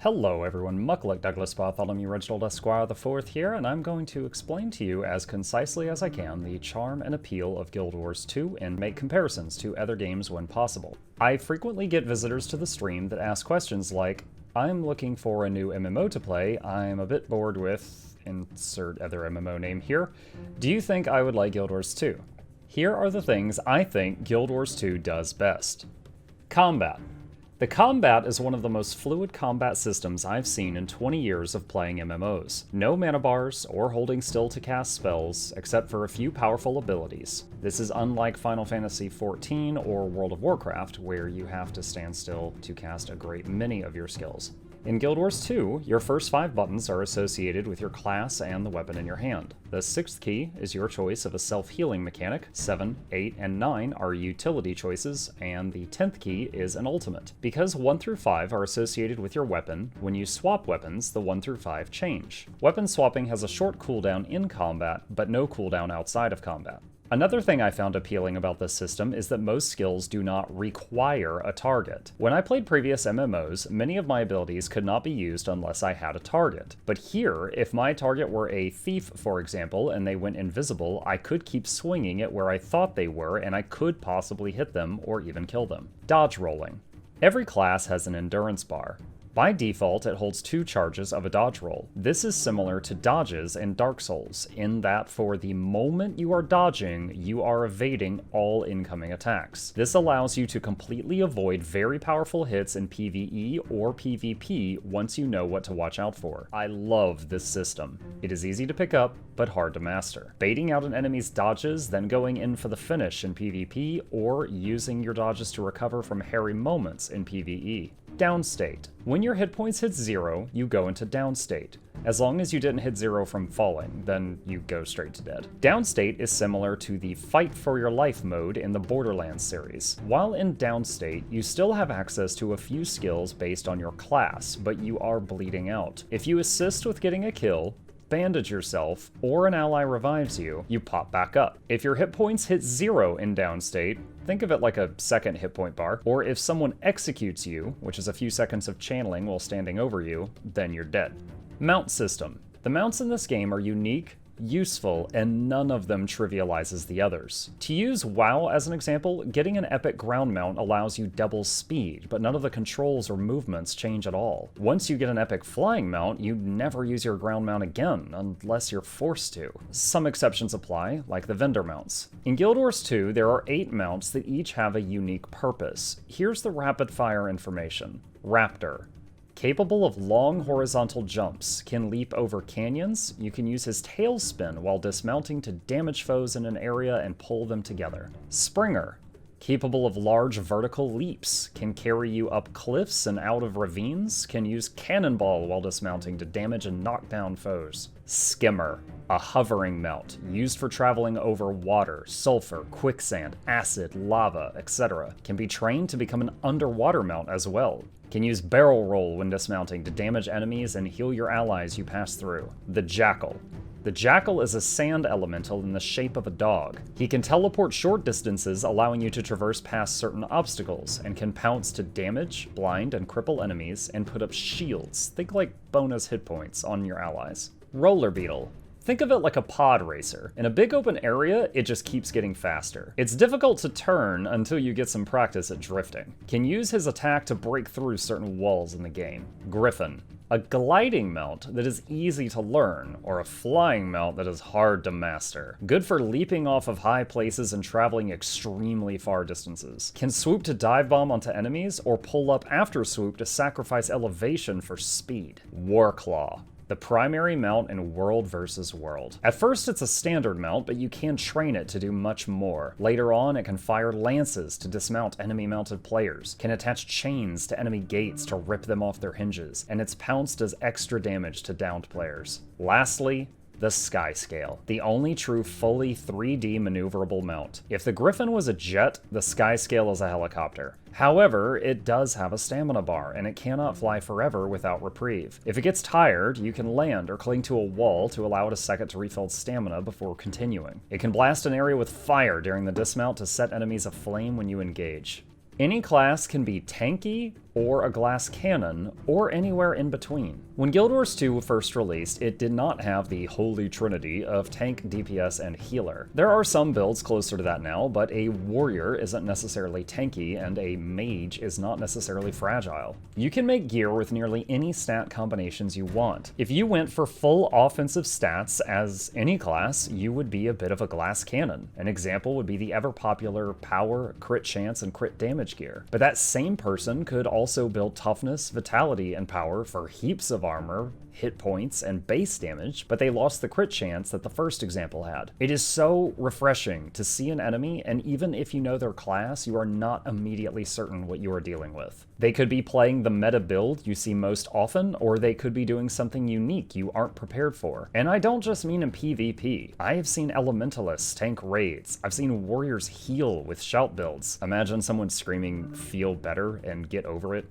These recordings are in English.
Hello everyone, Muckluck Douglas Bartholomew Reginald Esquire IV here, and I'm going to explain to you as concisely as I can the charm and appeal of Guild Wars 2 and make comparisons to other games when possible. I frequently get visitors to the stream that ask questions like, I'm looking for a new MMO to play, I'm a bit bored with, insert other MMO name here, do you think I would like Guild Wars 2? Here are the things I think Guild Wars 2 does best. Combat. The combat is one of the most fluid combat systems I've seen in 20 years of playing MMOs. No mana bars or holding still to cast spells, except for a few powerful abilities. This is unlike Final Fantasy XIV or World of Warcraft, where you have to stand still to cast a great many of your skills. In Guild Wars 2, your first 5 buttons are associated with your class and the weapon in your hand. The 6th key is your choice of a self-healing mechanic, 7, 8, and 9 are utility choices, and the 10th key is an ultimate. Because 1 through 5 are associated with your weapon, when you swap weapons, the 1 through 5 change. Weapon swapping has a short cooldown in combat, but no cooldown outside of combat. Another thing I found appealing about this system is that most skills do not require a target. When I played previous MMOs, many of my abilities could not be used unless I had a target. But here, if my target were a thief, for example, and they went invisible, I could keep swinging it where I thought they were, and I could possibly hit them or even kill them. Dodge rolling. Every class has an endurance bar. By default, it holds 2 charges of a dodge roll. This is similar to dodges in Dark Souls, in that for the moment you are dodging, you are evading all incoming attacks. This allows you to completely avoid very powerful hits in PvE or PvP once you know what to watch out for. I love this system. It is easy to pick up, but hard to master. Baiting out an enemy's dodges, then going in for the finish in PvP, or using your dodges to recover from hairy moments in PvE. Downstate. When your hit points hit 0, you go into downstate. As long as you didn't hit 0 from falling, then you go straight to dead. Downstate is similar to the fight for your life mode in the Borderlands series. While in downstate, you still have access to a few skills based on your class, but you are bleeding out. If you assist with getting a kill, bandage yourself, or an ally revives you, you pop back up. If your hit points hit 0 in downstate, think of it like a second hit point bar, or if someone executes you, which is a few seconds of channeling while standing over you, then you're dead. Mount system. The mounts in this game are unique, useful, and none of them trivializes the others. To use WoW as an example, getting an epic ground mount allows you double speed, but none of the controls or movements change at all. Once you get an epic flying mount, you never use your ground mount again, unless you're forced to. Some exceptions apply, like the vendor mounts. In Guild Wars 2, there are 8 mounts that each have a unique purpose. Here's the rapid fire information. Raptor. Capable of long horizontal jumps, can leap over canyons, you can use his tail spin while dismounting to damage foes in an area and pull them together. Springer. Capable of large vertical leaps, can carry you up cliffs and out of ravines, can use cannonball while dismounting to damage and knock down foes. Skimmer. A hovering mount, used for traveling over water, sulfur, quicksand, acid, lava, etc. Can be trained to become an underwater mount as well. Can use barrel roll when dismounting to damage enemies and heal your allies you pass through. The Jackal. The Jackal is a sand elemental in the shape of a dog. He can teleport short distances, allowing you to traverse past certain obstacles, and can pounce to damage, blind, and cripple enemies, and put up shields, think like bonus hit points, on your allies. Roller Beetle. Think of it like a pod racer. In a big open area, it just keeps getting faster. It's difficult to turn until you get some practice at drifting. Can use his attack to break through certain walls in the game. Griffin. A gliding mount that is easy to learn, or a flying mount that is hard to master. Good for leaping off of high places and traveling extremely far distances. Can swoop to dive bomb onto enemies, or pull up after swoop to sacrifice elevation for speed. Warclaw. The primary mount in World vs. World. At first it's a standard mount, but you can train it to do much more. Later on, it can fire lances to dismount enemy-mounted players, can attach chains to enemy gates to rip them off their hinges, and its pounce does extra damage to downed players. Lastly, the Skyscale, the only true fully 3D maneuverable mount. If the Griffin was a jet, the Skyscale is a helicopter. However, it does have a stamina bar, and it cannot fly forever without reprieve. If it gets tired, you can land or cling to a wall to allow it a second to refill stamina before continuing. It can blast an area with fire during the dismount to set enemies aflame when you engage. Any class can be tanky, or a glass cannon, or anywhere in between. When Guild Wars 2 first released, it did not have the holy trinity of tank, DPS, and healer. There are some builds closer to that now, but a warrior isn't necessarily tanky, and a mage is not necessarily fragile. You can make gear with nearly any stat combinations you want. If you went for full offensive stats as any class, you would be a bit of a glass cannon. An example would be the ever-popular power, crit chance, and crit damage gear. But that same person could also build toughness, vitality, and power for heaps of armor, hit points, and base damage, but they lost the crit chance that the first example had. It is so refreshing to see an enemy, and even if you know their class, you are not immediately certain what you are dealing with. They could be playing the meta build you see most often, or they could be doing something unique you aren't prepared for. And I don't just mean in PvP. I have seen elementalists tank raids. I've seen warriors heal with shout builds. Imagine someone screaming "feel better" and "get over it"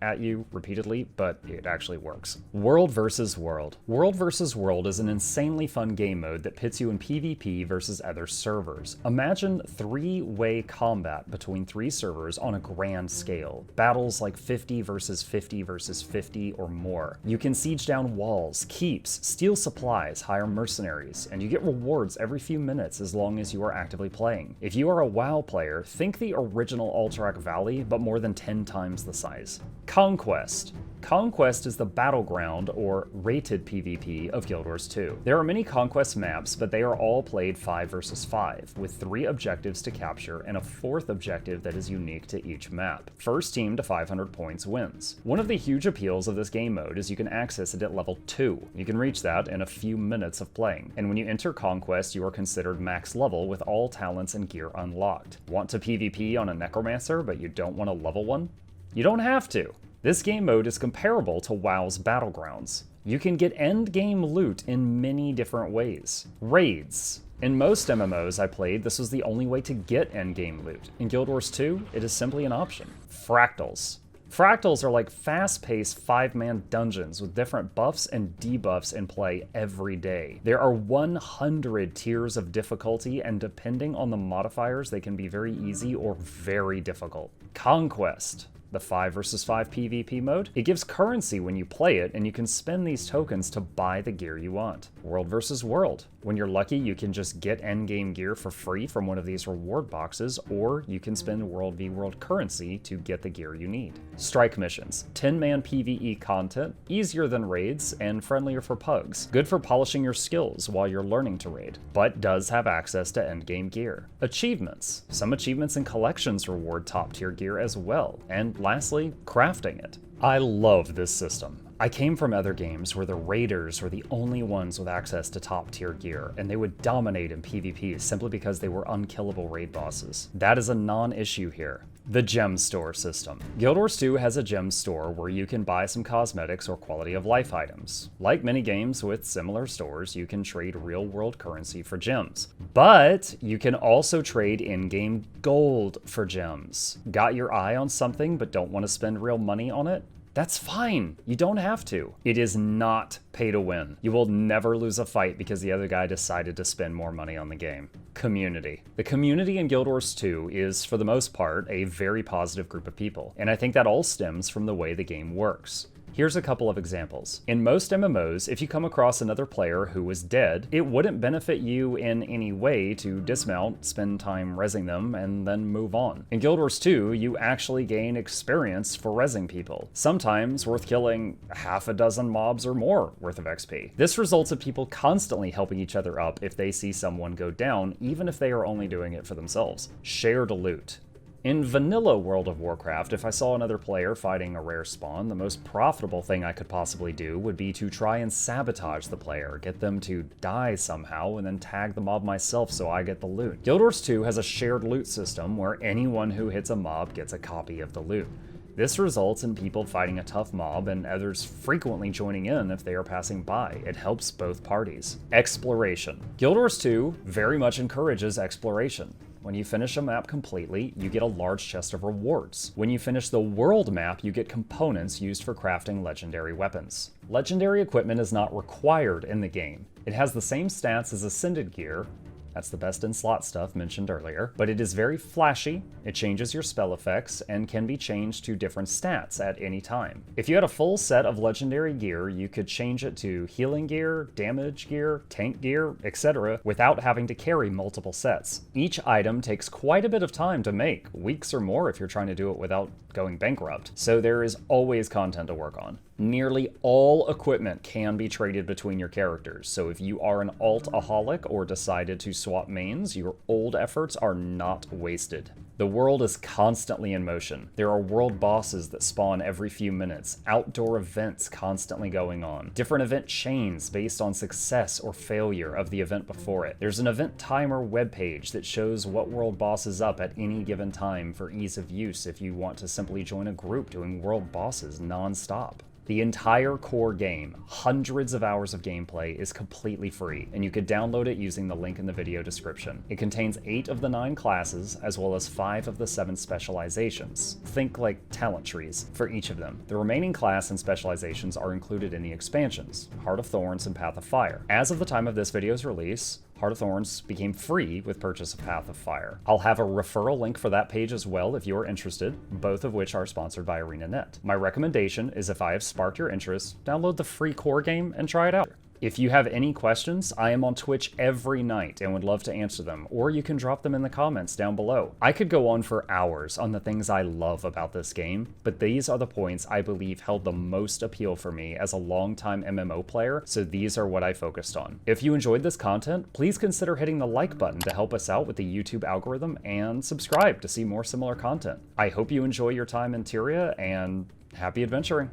at you repeatedly, but it actually works. World versus World. World versus World is an insanely fun game mode that pits you in PvP versus other servers. Imagine three-way combat between 3 servers on a grand scale. Battles like 50 versus 50 versus 50 or more. You can siege down walls, keeps, steal supplies, hire mercenaries, and you get rewards every few minutes as long as you are actively playing. If you are a WoW player, think the original Alterac Valley, but more than 10 times the size. Conquest. Conquest is the battleground, or rated PvP, of Guild Wars 2. There are many Conquest maps, but they are all played 5 versus 5, with 3 objectives to capture and a 4th objective that is unique to each map. First team to 500 points wins. One of the huge appeals of this game mode is you can access it at level 2. You can reach that in a few minutes of playing, and when you enter Conquest, you are considered max level with all talents and gear unlocked. Want to PvP on a Necromancer, but you don't want to level one? You don't have to. This game mode is comparable to WoW's Battlegrounds. You can get endgame loot in many different ways. Raids. In most MMOs I played, this was the only way to get endgame loot. In Guild Wars 2, it is simply an option. Fractals. Fractals are like fast-paced 5-man dungeons with different buffs and debuffs in play every day. There are 100 tiers of difficulty, and depending on the modifiers, they can be very easy or very difficult. Conquest. The 5 versus 5 PvP mode. It gives currency when you play it, and you can spend these tokens to buy the gear you want. World versus World. When you're lucky, you can just get endgame gear for free from one of these reward boxes, or you can spend World v World currency to get the gear you need. Strike missions. 10-man PvE content, easier than raids, and friendlier for pugs. Good for polishing your skills while you're learning to raid, but does have access to endgame gear. Achievements. Some achievements and collections reward top-tier gear as well. And lastly, crafting it. I love this system. I came from other games where the raiders were the only ones with access to top tier gear, and they would dominate in PvP simply because they were unkillable raid bosses. That is a non-issue here. The gemstore system. Guild Wars 2 has a gemstore where you can buy some cosmetics or quality of life items. Like many games with similar stores, you can trade real-world currency for gems. But you can also trade in-game gold for gems. Got your eye on something but don't want to spend real money on it? That's fine. You don't have to. It is not pay to win. You will never lose a fight because the other guy decided to spend more money on the game. Community. The community in Guild Wars 2 is, for the most part, a very positive group of people, and I think that all stems from the way the game works. Here's a couple of examples. In most MMOs, if you come across another player who is dead, it wouldn't benefit you in any way to dismount, spend time rezzing them, and then move on. In Guild Wars 2, you actually gain experience for rezzing people, sometimes worth killing half a dozen mobs or more worth of XP. This results in people constantly helping each other up if they see someone go down, even if they are only doing it for themselves. Shared loot. In vanilla World of Warcraft, if I saw another player fighting a rare spawn, the most profitable thing I could possibly do would be to try and sabotage the player, get them to die somehow, and then tag the mob myself so I get the loot. Guild Wars 2 has a shared loot system where anyone who hits a mob gets a copy of the loot. This results in people fighting a tough mob and others frequently joining in if they are passing by. It helps both parties. Exploration. Guild Wars 2 very much encourages exploration. When you finish a map completely, you get a large chest of rewards. When you finish the world map, you get components used for crafting legendary weapons. Legendary equipment is not required in the game. It has the same stats as Ascended gear, That's the best in slot stuff mentioned earlier, but it is very flashy, it changes your spell effects, and can be changed to different stats at any time. If you had a full set of legendary gear, you could change it to healing gear, damage gear, tank gear, etc. without having to carry multiple sets. Each item takes quite a bit of time to make, weeks or more if you're trying to do it without going bankrupt, so there is always content to work on. Nearly all equipment can be traded between your characters, so if you are an alt-aholic or decided to swap mains, your old efforts are not wasted. The world is constantly in motion. There are world bosses that spawn every few minutes, outdoor events constantly going on, different event chains based on success or failure of the event before it. There's an event timer webpage that shows what world boss is up at any given time for ease of use if you want to simply join a group doing world bosses non-stop. The entire core game, hundreds of hours of gameplay, is completely free, and you could download it using the link in the video description. It contains 8 of the 9 classes, as well as 5 of the 7 specializations. Think like talent trees for each of them. The remaining class and specializations are included in the expansions, Heart of Thorns and Path of Fire. As of the time of this video's release, Heart of Thorns became free with purchase of Path of Fire. I'll have a referral link for that page as well if you're interested, both of which are sponsored by ArenaNet. My recommendation is if I have sparked your interest, download the free core game and try it out. If you have any questions, I am on Twitch every night and would love to answer them, or you can drop them in the comments down below. I could go on for hours on the things I love about this game, but these are the points I believe held the most appeal for me as a longtime MMO player, so these are what I focused on. If you enjoyed this content, please consider hitting the like button to help us out with the YouTube algorithm, and subscribe to see more similar content. I hope you enjoy your time in Tyria, and happy adventuring!